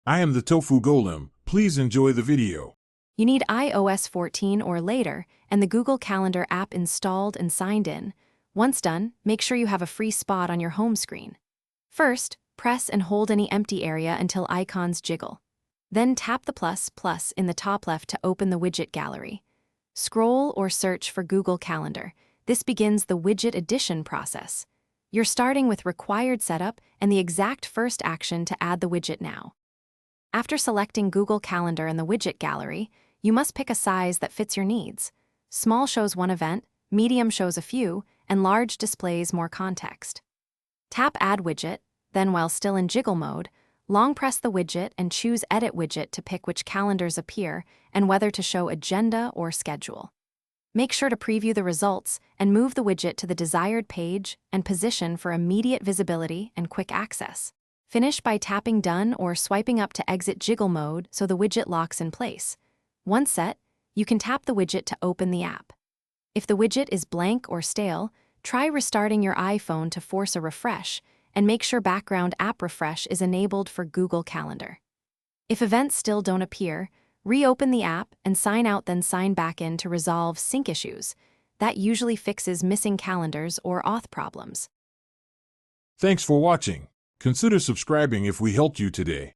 I am the Tofu Golem. Please enjoy the video. You need iOS 14 or later and the Google Calendar app installed and signed in. Once done, make sure you have a free spot on your home screen. First, press and hold any empty area until icons jiggle. Then tap the plus in the top left to open the widget gallery. Scroll or search for Google Calendar. This begins the widget addition process. You're starting with required setup and the exact first action to add the widget now. After selecting Google Calendar in the widget gallery, you must pick a size that fits your needs. Small shows one event, medium shows a few, and large displays more context. Tap Add Widget, then while still in jiggle mode, long press the widget and choose Edit Widget to pick which calendars appear and whether to show agenda or schedule. Make sure to preview the results and move the widget to the desired page and position for immediate visibility and quick access. Finish by tapping Done or swiping up to exit jiggle mode so the widget locks in place. Once set, you can tap the widget to open the app. If the widget is blank or stale, try restarting your iPhone to force a refresh and make sure background app refresh is enabled for Google Calendar. If events still don't appear, reopen the app and sign out, then sign back in to resolve sync issues. That usually fixes missing calendars or auth problems. Thanks for watching. Consider subscribing if we helped you today.